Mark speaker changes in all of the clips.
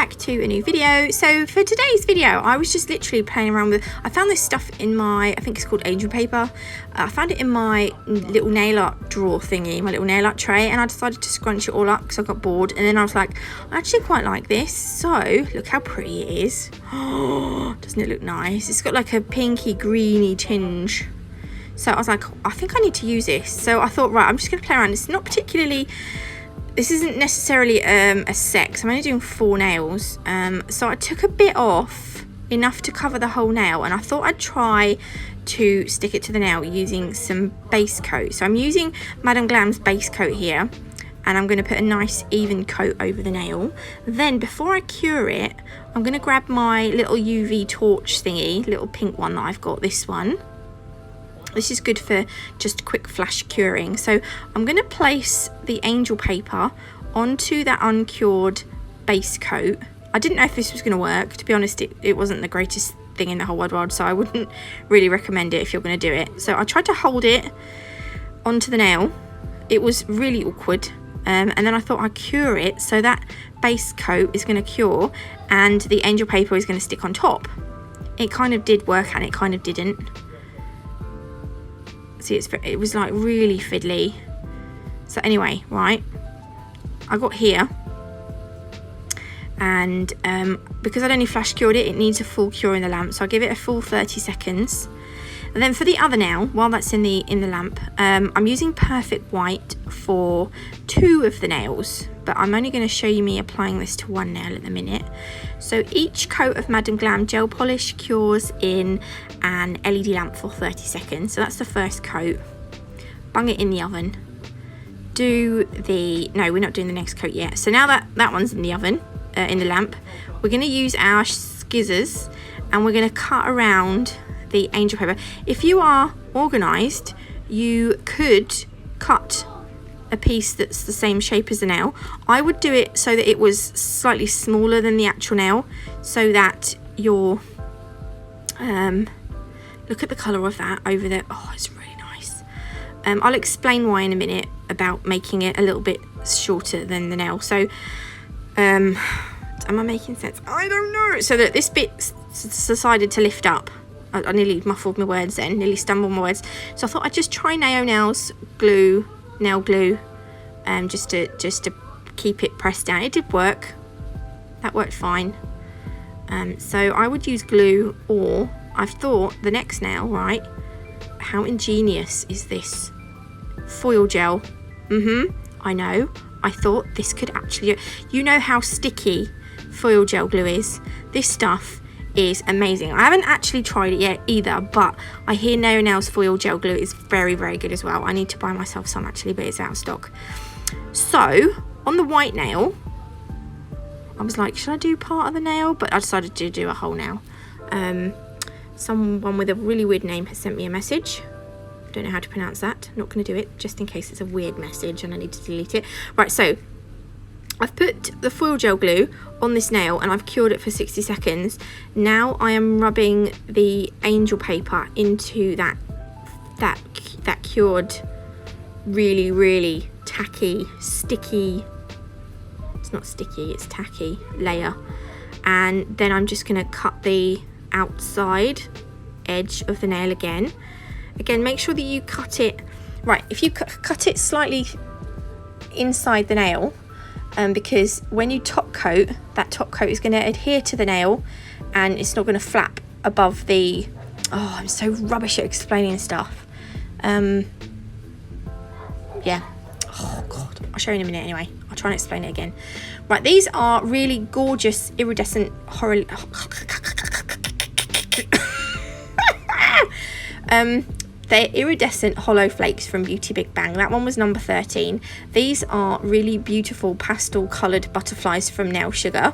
Speaker 1: back to a new video. So for today's video, I was just literally playing around with, I found this stuff in my, I think it's called angel paper. I found it in my little nail art drawer thingy, my little nail art tray, and I decided to scrunch it all up because I got bored. And then I was like, I actually quite like this. So look how pretty it is. Oh, doesn't it look nice? It's got like a pinky greeny tinge. So I was like, I think I need to use this. So I thought, right, I'm just going to play around. It's not particularly, this isn't necessarily a set, so I'm only doing 4 nails. So I took a bit off, enough to cover the whole nail, and I thought I'd try to stick it to the nail using some base coat. So I'm using Madam Glam's base coat here, and I'm going to put a nice even coat over the nail. Then before I cure it, I'm going to grab my little UV torch thingy, little pink one that I've got, this one. This is good for just quick flash curing. So I'm going to place the angel paper onto that uncured base coat. I didn't know if this was going to work. To be honest, it wasn't the greatest thing in the whole wide world, so I wouldn't really recommend it if you're going to do it. So I tried to hold it onto the nail. It was really awkward. And then I thought I'd cure it so that base coat is going to cure and the angel paper is going to stick on top. It kind of did work and it kind of didn't. See, it was like really fiddly. So anyway, right, I got here, and because I'd only flash cured it, it needs a full cure in the lamp, so I'll give it a full 30 seconds. And then for the other nail, while that's in the lamp, I'm using Perfect White for 2 of the nails, but I'm only going to show you me applying this to 1 nail at the minute. So each coat of Madam Glam gel polish cures in an LED lamp for 30 seconds. So that's the first coat. Bung it in the oven. No, we're not doing the next coat yet. So now that one's in the oven, in the lamp, we're going to use our scissors and we're going to cut around the angel paper. If you are organised, you could cut a piece that's the same shape as the nail. I would do it so that it was slightly smaller than the actual nail, so that your look at the colour of that over there. Oh, it's really nice. I'll explain why in a minute about making it a little bit shorter than the nail. So am I making sense? I don't know. So that this bit decided to lift up. I nearly muffled my words then, nearly stumbled my words. So I thought I'd just try nail glue, just to keep it pressed down. It did work. That worked fine. So I would use glue, or I've thought the next nail, right? How ingenious is this? Foil gel. I know. I thought this could actually, you know how sticky foil gel glue is. This stuff is amazing. I haven't actually tried it yet either, but I hear Nail's foil gel glue is very, very good as well. I need to buy myself some actually, but it's out of stock. So on the white nail, I was like, should I do part of the nail? But I decided to do a whole nail. Someone with a really weird name has sent me a message. I don't know how to pronounce that. I'm not going to do it just in case it's a weird message and I need to delete it. Right, so I've put the foil gel glue on this nail and I've cured it for 60 seconds. Now I am rubbing the angel paper into that cured, really, really tacky, sticky, it's not sticky, it's tacky layer. And then I'm just going to cut the outside edge of the nail again. Again, make sure that you cut it, right, if you cut it slightly inside the nail, because when you top coat, that top coat is going to adhere to the nail and it's not going to flap above the, oh, I'm so rubbish at explaining stuff. Yeah, oh god, I'll show you in a minute anyway. I'll try and explain it again. Right, these are really gorgeous iridescent they're iridescent hollow flakes from Beauty Big Bang. That one was number 13. These are really beautiful pastel coloured butterflies from Nail Sugar.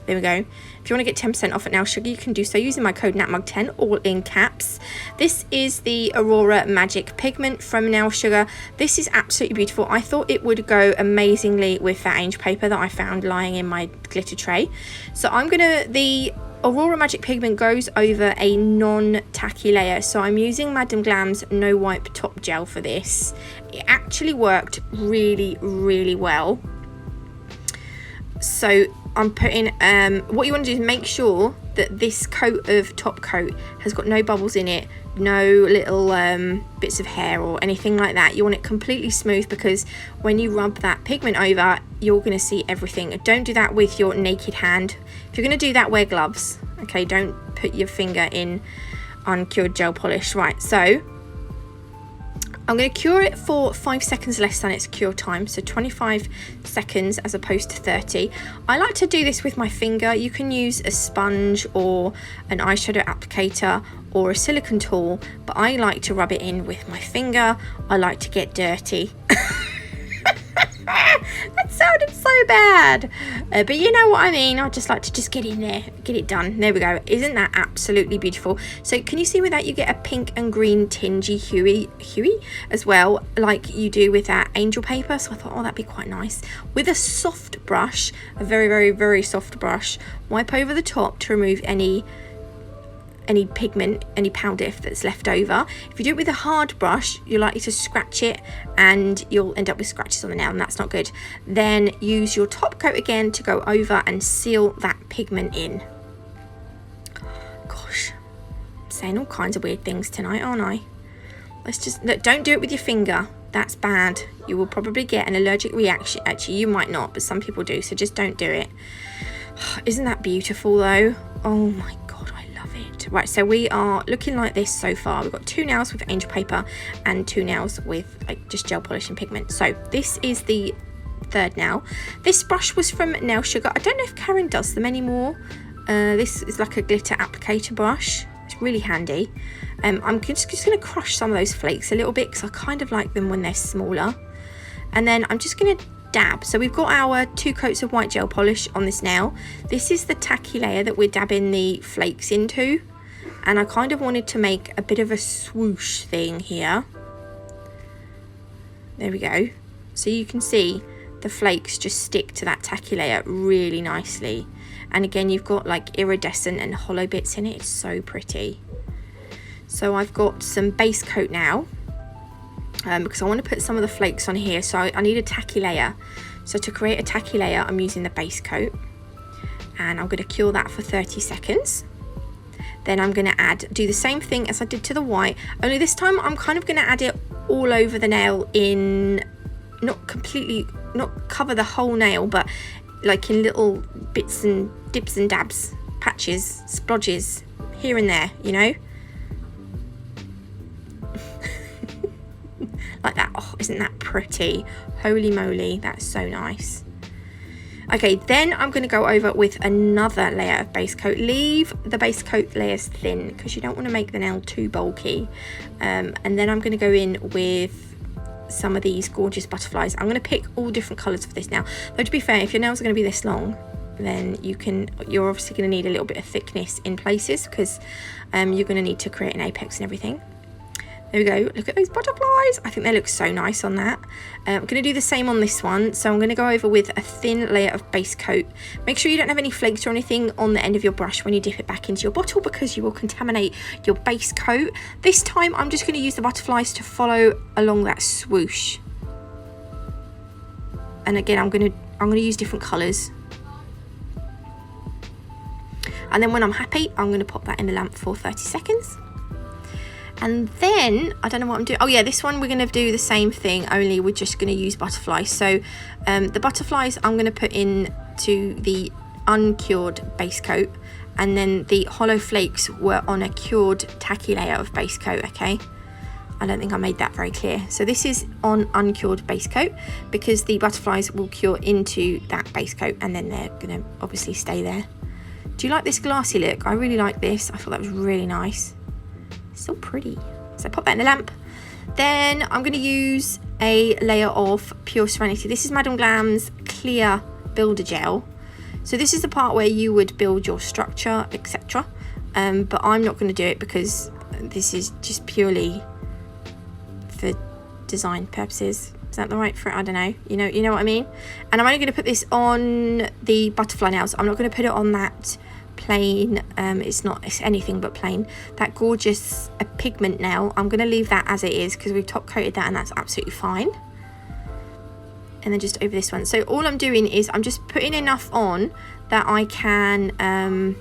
Speaker 1: There we go. If you want to get 10% off at Nail Sugar, you can do so using my code NATMUG10, all in caps. This is the Aurora Magic Pigment from Nail Sugar. This is absolutely beautiful. I thought it would go amazingly with that angel paper that I found lying in my glitter tray. So the Aurora Magic Pigment goes over a non-tacky layer, so I'm using Madam Glam's No Wipe Top Gel for this. It actually worked really, really well. So I'm putting, what you want to do is make sure that this coat of top coat has got no bubbles in it, no little bits of hair or anything like that. You want it completely smooth, because when you rub that pigment over, you're going to see everything. Don't do that with your naked hand. If you're going to do that, wear gloves. Okay, don't put your finger in uncured gel polish. Right, so I'm going to cure it for 5 seconds less than its cure time, so 25 seconds as opposed to 30. I like to do this with my finger. You can use a sponge or an eyeshadow applicator or a silicone tool, but I like to rub it in with my finger. I like to get dirty. That sounded so bad, but you know what I mean. I just like to just get in there, get it done. There we go. Isn't that absolutely beautiful? So can you see with that you get a pink and green tingy huey as well, like you do with that angel paper? So I thought, oh, that'd be quite nice. With a soft brush, a very soft brush, wipe over the top to remove any pigment, any powder that's left over. If you do it with a hard brush, you're likely to scratch it and you'll end up with scratches on the nail, and that's not good. Then use your top coat again to go over and seal that pigment in. Gosh, I'm saying all kinds of weird things tonight, aren't I? Let's just, look, don't do it with your finger. That's bad. You will probably get an allergic reaction. Actually, you might not, but some people do, so just don't do it. Isn't that beautiful though? Oh my God, I love it. Right, so we are looking like this so far. We've got 2 nails with angel paper and 2 nails with like just gel polish and pigment. So this is the 3rd nail. This brush was from Nail Sugar. I don't know if Karen does them anymore. This is like a glitter applicator brush. It's really handy. I'm just going to crush some of those flakes a little bit because I kind of like them when they're smaller. And then I'm just going to dab. So we've got our 2 coats of white gel polish on this nail. This is the tacky layer that we're dabbing the flakes into, and I kind of wanted to make a bit of a swoosh thing here. There we go. So you can see the flakes just stick to that tacky layer really nicely, and again you've got like iridescent and hollow bits in it. It's so pretty. So I've got some base coat now, because I want to put some of the flakes on here, so I need a tacky layer. So to create a tacky layer, I'm using the base coat, and I'm going to cure that for 30 seconds. Then I'm going to do the same thing as I did to the white, only this time I'm kind of going to add it all over the nail, in not cover the whole nail, but like in little bits and dips and dabs, patches, splodges here and there, you know. Like that. Oh, isn't that pretty? Holy moly, that's so nice. Okay, then I'm going to go over with another layer of base coat. Leave the base coat layers thin because you don't want to make the nail too bulky. And then I'm going to go in with some of these gorgeous butterflies. I'm going to pick all different colours for this now. Though to be fair, if your nails are going to be this long, then you're obviously going to need a little bit of thickness in places, because you're going to need to create an apex and everything. There we go. Look at those butterflies. I think they look so nice on that. I'm going to do the same on this one. So I'm going to go over with a thin layer of base coat. Make sure you don't have any flakes or anything on the end of your brush when you dip it back into your bottle, because you will contaminate your base coat. This time I'm just going to use the butterflies to follow along that swoosh. And again, I'm going to use different colours. And then when I'm happy, I'm going to pop that in the lamp for 30 seconds. And then, I don't know what I'm doing. Oh yeah, this one we're going to do the same thing, only we're just going to use butterflies. So the butterflies I'm going to put in to the uncured base coat, and then the hollow flakes were on a cured tacky layer of base coat, okay? I don't think I made that very clear. So this is on uncured base coat, because the butterflies will cure into that base coat, and then they're going to obviously stay there. Do you like this glassy look? I really like this. I thought that was really nice. So pretty. So pop that in the lamp. Then I'm going to use a layer of pure Serenity. This is Madame Glam's clear builder gel. So this is the part where you would build your structure, etc. But I'm not going to do it because this is just purely for design purposes. Is that the right for it? I don't know. You know what I mean? And I'm only going to put this on the butterfly nails. I'm not going to put it on that plain, it's anything but plain, that gorgeous pigment nail. I'm going to leave that as it is because we've top coated that, and that's absolutely fine. And then just over this one. So all I'm doing is I'm just putting enough on that I can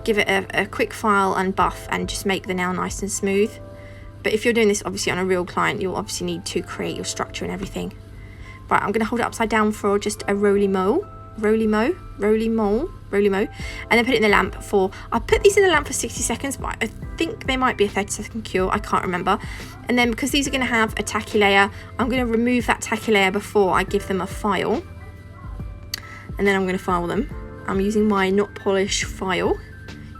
Speaker 1: give it a quick file and buff and just make the nail nice and smooth. But if you're doing this obviously on a real client, you'll obviously need to create your structure and everything. Right, I'm going to hold it upside down for just a roly-mo, and then put it in the lamp for, I put these in the lamp for 60 seconds, but I think they might be a 30-second cure, I can't remember. And then because these are going to have a tacky layer, I'm going to remove that tacky layer before I give them a file. And then I'm going to file them. I'm using my not polish file.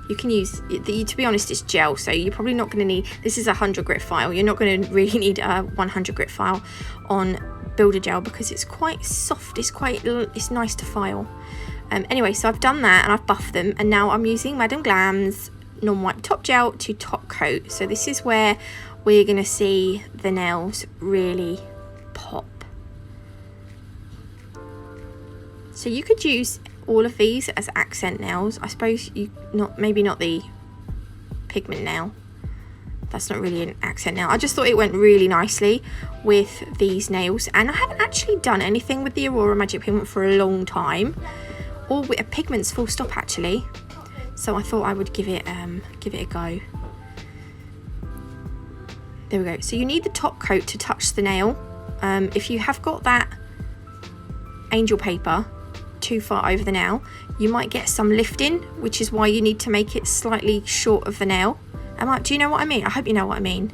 Speaker 1: You can use, to be honest, it's gel, so you're probably not going to need, this is a 100 grit file. You're not going to really need a 100 grit file on Builder Gel because it's quite soft, it's nice to file. Anyway, so I've done that and I've buffed them, and now I'm using Madam Glam's non-wipe top gel to top coat. So this is where we're going to see the nails really pop. So you could use all of these as accent nails. I suppose maybe not the pigment nail. That's not really an accent nail. I just thought it went really nicely with these nails, and I haven't actually done anything with the Aurora Magic Pigment for a long time, or with a pigments full stop actually. So I thought I would give it a go. There we go. So you need the top coat to touch the nail. If you have got that angel paper too far over the nail, you might get some lifting, which is why you need to make it slightly short of the nail. Do you know what I mean? I hope you know what I mean.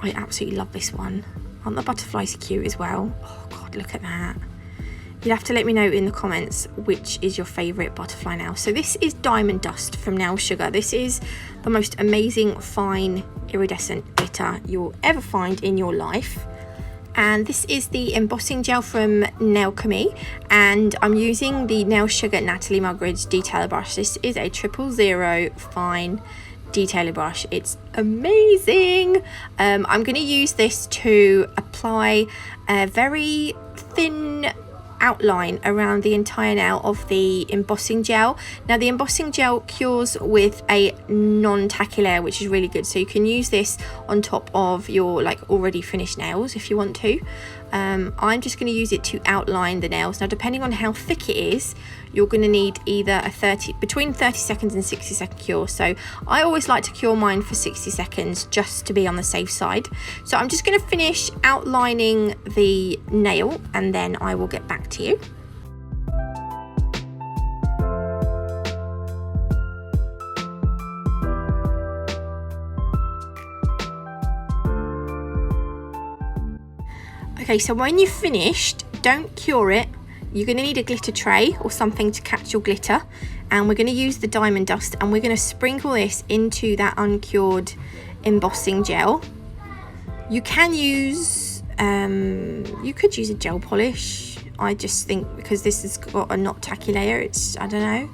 Speaker 1: I absolutely love this one. Aren't the butterflies cute as well? Oh god, look at that. You'll have to let me know in the comments which is your favourite butterfly nail. So this is Diamond Dust from Nail Sugar. This is the most amazing fine iridescent glitter you'll ever find in your life. And this is the embossing gel from Nailchemy, and I'm using the Nail Sugar Natalie Mugridge detailer brush. This is a 000 fine detailer brush. It's amazing. I'm going to use this to apply a very thin outline around the entire nail of the embossing gel. Now the embossing gel cures with a non-tacky layer, which is really good, so you can use this on top of your already finished nails if you want to. I'm just going to use it to outline the nails. Now depending on how thick it is, you're going to need either between 30 seconds and 60-second cure. So I always like to cure mine for 60 seconds just to be on the safe side. So I'm just going to finish outlining the nail and then I will get back to you. Okay, so when you've finished, don't cure it. You're going to need a glitter tray or something to catch your glitter, and we're going to use the Diamond Dust and we're going to sprinkle this into that uncured embossing gel. You can use you could use a gel polish. I just think because this has got a not tacky layer, I don't know.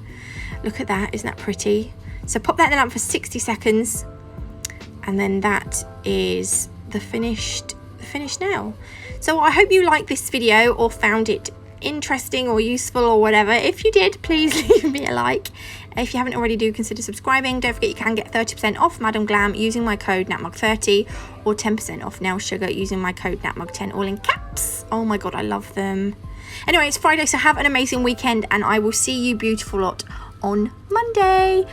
Speaker 1: Look at that, isn't that pretty? So pop that in the lamp for 60 seconds and then that is the finished nail. So I hope you liked this video or found it interesting or useful or whatever. If you did, please leave me a like. If you haven't already, do consider subscribing. Don't forget you can get 30% off Madam Glam using my code NatMug30 or 10% off Nail Sugar using my code NatMug10, all in caps. Oh my god, I love them. Anyway, it's Friday, so have an amazing weekend and I will see you beautiful lot on Monday.